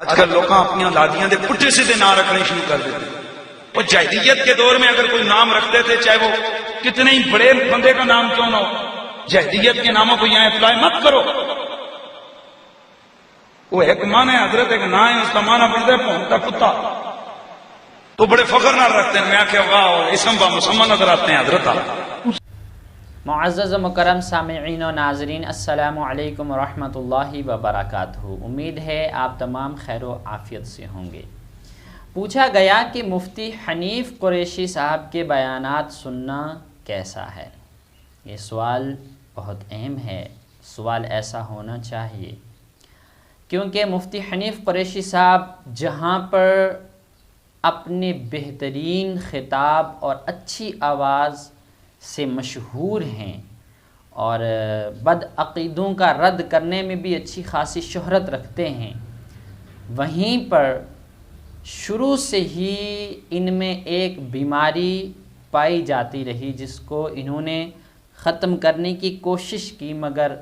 آج کل لوگ اپنی دادیاں دے پٹھے سیدھے نام رکھنے شروع کر دیتے ہیں۔ اور جاہلیت کے دور میں اگر کوئی نام رکھتے تھے، چاہے وہ کتنے ہی بڑے بندے کا نام کیوں نہ ہو، جاہلیت کے ناموں کو یہاں اپلائی مت کرو۔ وہ ایک معنی ہے حضرت، ایک نام ہے، اس کا معنی بنتا ہے بھونکتا کتا، تو بڑے فخر نہ رکھتے ہیں۔ میں کہ واہ اسم با مسمى نظر آتے ہیں حضرت۔ معزز و مکرم سامعین و ناظرین، السلام علیکم ورحمۃ اللہ وبرکاتہ۔ امید ہے آپ تمام خیر و عافیت سے ہوں گے۔ پوچھا گیا کہ مفتی حنیف قریشی صاحب کے بیانات سننا کیسا ہے؟ یہ سوال بہت اہم ہے، سوال ایسا ہونا چاہیے، کیونکہ مفتی حنیف قریشی صاحب جہاں پر اپنے بہترین خطاب اور اچھی آواز سے مشہور ہیں اور بدعقیدوں کا رد کرنے میں بھی اچھی خاصی شہرت رکھتے ہیں، وہیں پر شروع سے ہی ان میں ایک بیماری پائی جاتی رہی، جس کو انہوں نے ختم کرنے کی کوشش کی، مگر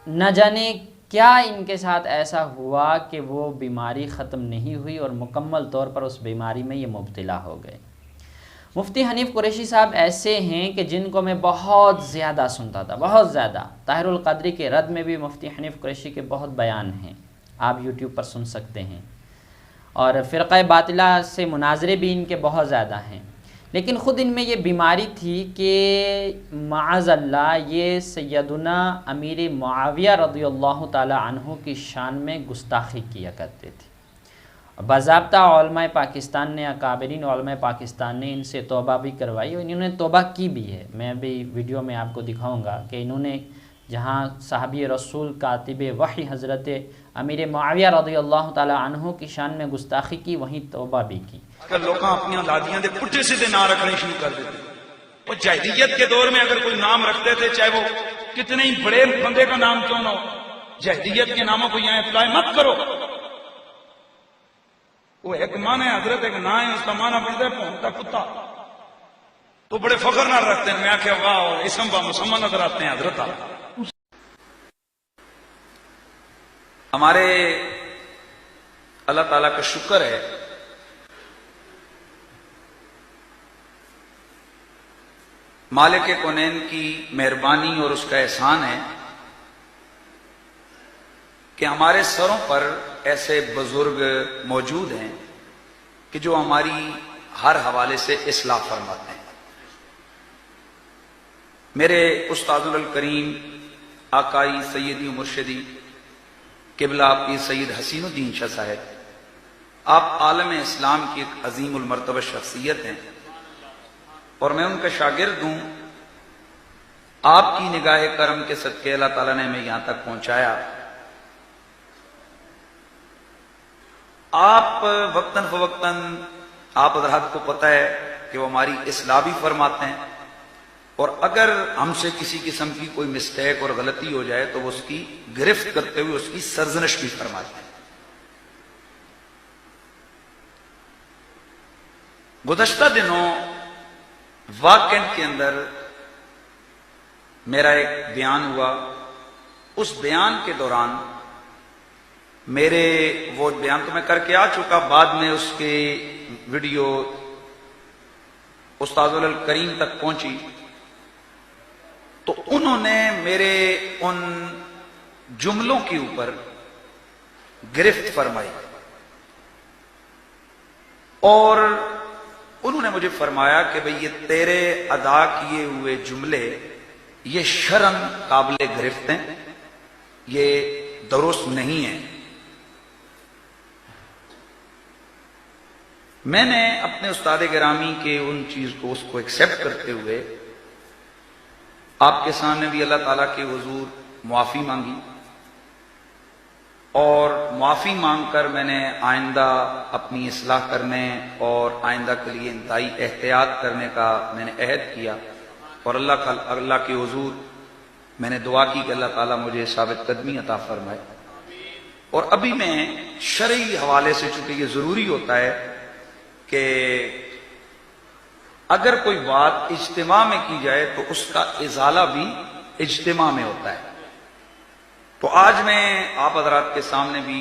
نہ جانے کیا ان کے ساتھ ایسا ہوا کہ وہ بیماری ختم نہیں ہوئی اور مکمل طور پر اس بیماری میں یہ مبتلا ہو گئے۔ مفتی حنیف قریشی صاحب ایسے ہیں کہ جن کو میں بہت زیادہ سنتا تھا، بہت زیادہ۔ طاہر القادری کے رد میں بھی مفتی حنیف قریشی کے بہت بیان ہیں، آپ یوٹیوب پر سن سکتے ہیں، اور فرقہ باطلہ سے مناظرے بھی ان کے بہت زیادہ ہیں، لیکن خود ان میں یہ بیماری تھی کہ معاذ اللہ یہ سیدنا امیر معاویہ رضی اللہ تعالی عنہ کی شان میں گستاخی کیا کرتے تھے۔ باضابطہ علماء پاکستان نے، اکابرین علماء پاکستان نے ان سے توبہ بھی کروائی، اور انہوں نے توبہ کی بھی ہے۔ میں بھی ویڈیو میں آپ کو دکھاؤں گا کہ انہوں نے جہاں صحابی رسول کاتب وحی حضرت امیر معاویہ رضی اللہ تعالی عنہ کی شان میں گستاخی کی، وہیں توبہ بھی کی۔ اگر لوگ اپنی دادیاں دے پٹھے سیدھے نام رکھنے شروع کر دیتے ہیں۔ اور جاہلیت کے دور میں اگر کوئی نام رکھتے تھے، چاہے وہ کتنے ہی بڑے بندے کا نام کیوں نہ ہو، جاہلیت کے ناموں کو یہاں اپلائی مت کرو۔ وہ ایک معنی ہے حضرت، ایک نام ہے، اس کا معنی بنتا ہے بھونکتا کتا، تو بڑے فخر نہ رکھتے ہیں۔ میں کہ واہ اسم با مسمى نظر آتے ہیں حضرت۔ ہمارے اللہ تعالیٰ کا شکر ہے مالک کونین کی مہربانی اور اس کا احسان ہے کہ ہمارے سروں پر ایسے بزرگ موجود ہیں کہ جو ہماری ہر حوالے سے اصلاح فرماتے ہیں۔ میرے استاد الکریم آقائی سیدی و مرشدی قبلہ پیر سید حسین الدین شاہ صاحب، آپ عالم اسلام کی ایک عظیم المرتبہ شخصیت ہیں، اور میں ان کا شاگرد ہوں۔ آپ کی نگاہ کرم کے صدقے اللہ تعالیٰ نے ہمیں یہاں تک پہنچایا۔ آپ وقتاً فوقتاً، آپ حضرات کو پتہ ہے کہ وہ ہماری اصلاح بھی فرماتے ہیں، اور اگر ہم سے کسی قسم کی کوئی مسٹیک اور غلطی ہو جائے تو وہ اس کی گرفت کرتے ہوئے اس کی سرزنش بھی فرماتے ہیں۔ گزشتہ دنوں واکنڈ کے اندر میرا ایک بیان ہوا، اس بیان کے دوران میرے وہ بیان تو میں کر کے آ چکا، بعد میں اس کے ویڈیو استاد الکریم تک پہنچی تو انہوں نے میرے ان جملوں کے اوپر گرفت فرمائی، اور انہوں نے مجھے فرمایا کہ بھئی یہ تیرے ادا کیے ہوئے جملے یہ شرعاً قابل گرفت ہیں، یہ درست نہیں ہیں۔ میں نے اپنے استاد گرامی کے ان چیز کو اس کو ایکسیپٹ کرتے ہوئے آپ کے سامنے بھی اللہ تعالیٰ کے حضور معافی مانگی، اور معافی مانگ کر میں نے آئندہ اپنی اصلاح کرنے اور آئندہ کے لیے انتہائی احتیاط کرنے کا میں نے عہد کیا، اور اللہ کے حضور میں نے دعا کی کہ اللہ تعالیٰ مجھے ثابت قدمی عطا فرمائے۔ اور ابھی میں شرعی حوالے سے، چونکہ یہ ضروری ہوتا ہے کہ اگر کوئی بات اجتماع میں کی جائے تو اس کا ازالہ بھی اجتماع میں ہوتا ہے، تو آج میں آپ حضرات کے سامنے بھی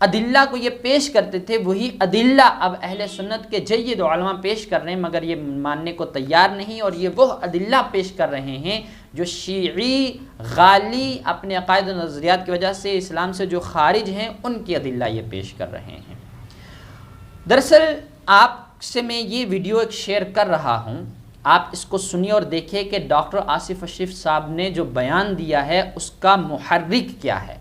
ادلہ کو یہ پیش کرتے تھے وہی ادلہ اب اہل سنت کے جید علماء پیش کر رہے ہیں، مگر یہ ماننے کو تیار نہیں، اور یہ وہ ادلہ پیش کر رہے ہیں جو شیعی غالی اپنے عقائد و نظریات کی وجہ سے اسلام سے جو خارج ہیں ان کی ادلہ یہ پیش کر رہے ہیں۔ دراصل آپ سے میں یہ ویڈیو ایک شیئر کر رہا ہوں، آپ اس کو سنیے اور دیکھیں کہ ڈاکٹر آصف اشرف صاحب نے جو بیان دیا ہے اس کا محرک کیا ہے۔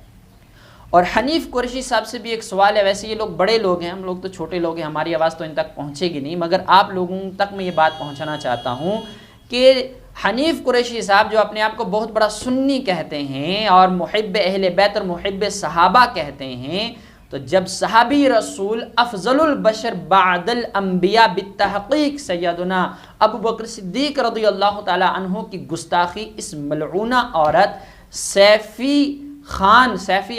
اور حنیف قریشی صاحب سے بھی ایک سوال ہے، ویسے یہ لوگ بڑے لوگ ہیں، ہم لوگ تو چھوٹے لوگ ہیں، ہماری آواز تو ان تک پہنچے گی نہیں، مگر آپ لوگوں تک میں یہ بات پہنچانا چاہتا ہوں کہ حنیف قریشی صاحب جو اپنے آپ کو بہت بڑا سنی کہتے ہیں اور محب اہل بیت اور محب صحابہ کہتے ہیں، تو جب صحابی رسول افضل البشر بعد الانبیاء بالتحقیق سیدنا ابو بکر صدیق رضی اللہ تعالی عنہ کی گستاخی اس ملعونہ عورت سیفی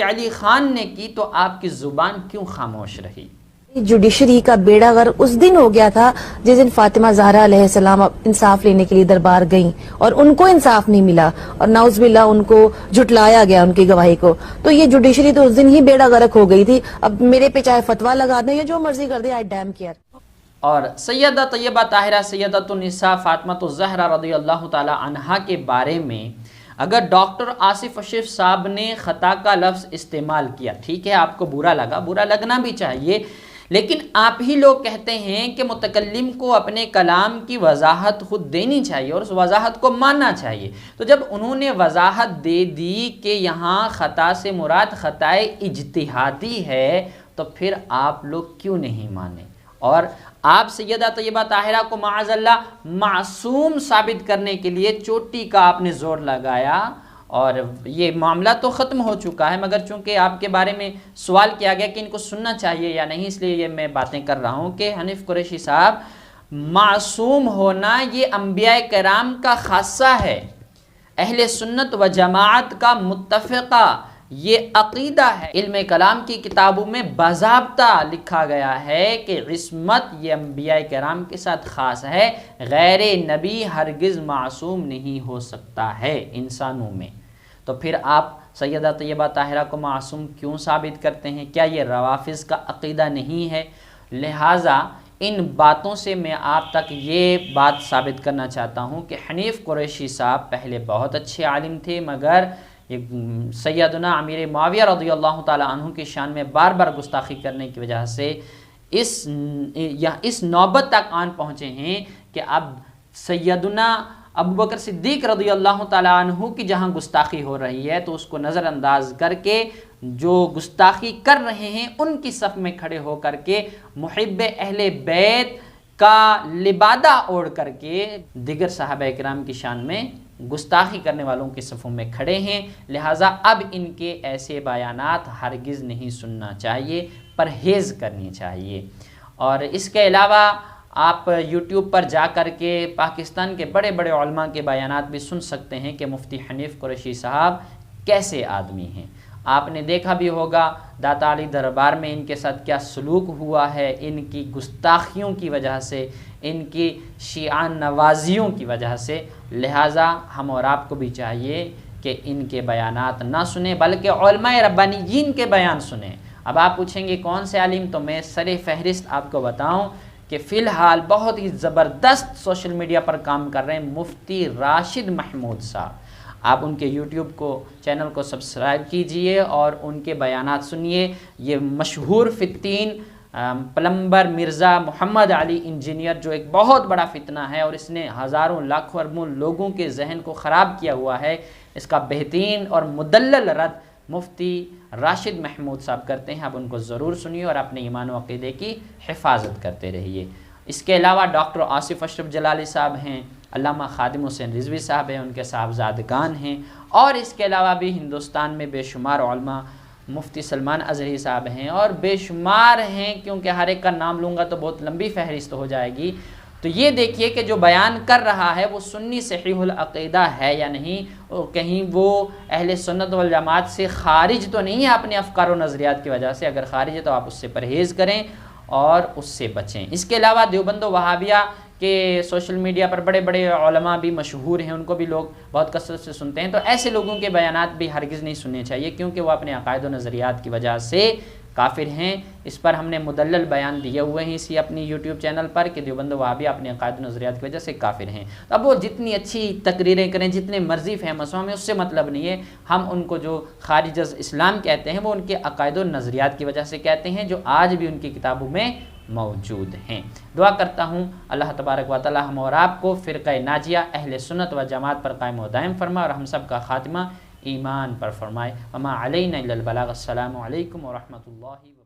علی خان نے کی، تو آپ کی زبان کیوں خاموش رہی؟ جوڈیشری کا بیڑا غر اس دن ہو گیا تھا جس دن فاطمہ زہرا علیہ السلام انصاف لینے کے لیے دربار گئیں اور ان کو انصاف نہیں ملا، اور نعوذ باللہ ان کو جھٹلایا گیا ان کی گواہی کو، تو یہ جوڈیشری تو اس دن ہی بیڑا غرق ہو گئی تھی۔ اب میرے پہ چاہے فتویٰ لگا دیں یا جو مرضی کر دیں، آئی ڈیم کیئر۔ اور سیدہ طیبہ طاہرہ سیدۃ النساء فاطمہ الزہرا رضی اللہ تعالی عنہا کے بارے میں اگر ڈاکٹر آصف اشرف صاحب نے خطا کا لفظ استعمال کیا، ٹھیک ہے، آپ کو برا لگا، برا لگنا بھی چاہیے، لیکن آپ ہی لوگ کہتے ہیں کہ متکلم کو اپنے کلام کی وضاحت خود دینی چاہیے اور اس وضاحت کو ماننا چاہیے۔ تو جب انہوں نے وضاحت دے دی کہ یہاں خطا سے مراد خطائے اجتہادی ہے، تو پھر آپ لوگ کیوں نہیں مانے؟ اور آپ سیدہ طیبہ طاہرہ کو معاذ اللہ معصوم ثابت کرنے کے لیے چوٹی کا آپ نے زور لگایا، اور یہ معاملہ تو ختم ہو چکا ہے، مگر چونکہ آپ کے بارے میں سوال کیا گیا کہ ان کو سننا چاہیے یا نہیں، اس لیے یہ میں باتیں کر رہا ہوں کہ حنیف قریشی صاحب، معصوم ہونا یہ انبیاء کرام کا خاصہ ہے، اہل سنت و جماعت کا متفقہ یہ عقیدہ ہے۔ علم کلام کی کتابوں میں باضابطہ لکھا گیا ہے کہ عصمت یہ انبیاء کرام کے ساتھ خاص ہے، غیر نبی ہرگز معصوم نہیں ہو سکتا ہے انسانوں میں۔ تو پھر آپ سیدہ طیبہ طاہرہ کو معصوم کیوں ثابت کرتے ہیں؟ کیا یہ روافض کا عقیدہ نہیں ہے؟ لہٰذا ان باتوں سے میں آپ تک یہ بات ثابت کرنا چاہتا ہوں کہ حنیف قریشی صاحب پہلے بہت اچھے عالم تھے، مگر سیدنا امیر معاویہ رضی اللہ تعالی عنہ کی شان میں بار بار گستاخی کرنے کی وجہ سے اس نوبت تک آن پہنچے ہیں کہ اب سیدنا ابو بکر صدیق رضی اللہ تعالی عنہ کی جہاں گستاخی ہو رہی ہے تو اس کو نظر انداز کر کے جو گستاخی کر رہے ہیں ان کی صف میں کھڑے ہو کر کے محب اہل بیت کا لبادہ اوڑھ کر کے دیگر صحابہ کرام کی شان میں گستاخی کرنے والوں کے صفوں میں کھڑے ہیں۔ لہٰذا اب ان کے ایسے بیانات ہرگز نہیں سننا چاہیے، پرہیز کرنی چاہیے۔ اور اس کے علاوہ آپ یوٹیوب پر جا کر کے پاکستان کے بڑے بڑے علماء کے بیانات بھی سن سکتے ہیں کہ مفتی حنیف قریشی صاحب کیسے آدمی ہیں۔ آپ نے دیکھا بھی ہوگا داتا علی دربار میں ان کے ساتھ کیا سلوک ہوا ہے، ان کی گستاخیوں کی وجہ سے، ان کی شیعہ نوازیوں کی وجہ سے۔ لہٰذا ہم اور آپ کو بھی چاہیے کہ ان کے بیانات نہ سنیں بلکہ علماء ربانیین کے بیان سنیں۔ اب آپ پوچھیں گے کون سے عالم، تو میں سر فہرست آپ کو بتاؤں کہ فی الحال بہت ہی زبردست سوشل میڈیا پر کام کر رہے ہیں مفتی راشد محمود صاحب۔ آپ ان کے یوٹیوب کو چینل کو سبسکرائب کیجئے اور ان کے بیانات سنیے۔ یہ مشہور فتین پلمبر مرزا محمد علی انجینئر جو ایک بہت بڑا فتنہ ہے اور اس نے ہزاروں لاکھوں اربوں لوگوں کے ذہن کو خراب کیا ہوا ہے، اس کا بہترین اور مدلل رد مفتی راشد محمود صاحب کرتے ہیں۔ آپ ان کو ضرور سنیے اور اپنے ایمان و عقیدے کی حفاظت کرتے رہیے۔ اس کے علاوہ ڈاکٹر آصف اشرف جلالی صاحب ہیں، علامہ خادم حسین رضوی صاحب ہیں، ان کے صاحبزادگان ہیں، اور اس کے علاوہ بھی ہندوستان میں بے شمار علماء، مفتی سلمان ازہری صاحب ہیں اور بے شمار ہیں، کیونکہ ہر ایک کا نام لوں گا تو بہت لمبی فہرست ہو جائے گی۔ تو یہ دیکھیے کہ جو بیان کر رہا ہے وہ سنی صحیح العقیدہ ہے یا نہیں، کہیں وہ اہل سنت والجماعت سے خارج تو نہیں ہے اپنے افکار و نظریات کی وجہ سے۔ اگر خارج ہے تو آپ اس سے پرہیز کریں اور اس سے بچیں۔ اس کے علاوہ دیوبند و وہابیہ کہ سوشل میڈیا پر بڑے بڑے علماء بھی مشہور ہیں، ان کو بھی لوگ بہت کثرت سے سنتے ہیں، تو ایسے لوگوں کے بیانات بھی ہرگز نہیں سننے چاہیے، کیونکہ وہ اپنے عقائد و نظریات کی وجہ سے کافر ہیں۔ اس پر ہم نے مدلل بیان دیے ہوئے ہیں اسی اپنی یوٹیوب چینل پر کہ دیوبند وہابی اپنے عقائد و نظریات کی وجہ سے کافر ہیں۔ تو اب وہ جتنی اچھی تقریریں کریں، جتنے مرضی فیمس ہوں، ہمیں اس سے مطلب نہیں ہے۔ ہم ان کو جو خارج از اسلام کہتے ہیں وہ ان کے عقائد و نظریات کی وجہ سے کہتے ہیں، جو آج بھی ان کی کتابوں میں موجود ہیں۔ دعا کرتا ہوں اللہ تبارک و تعالی ہم اور آپ کو فرقہ ناجیہ اہل سنت و جماعت پر قائم و دائم فرمائے اور ہم سب کا خاتمہ ایمان پر فرمائے۔ وما علینا الا البلاغ۔ السلام علیکم ورحمۃ اللہ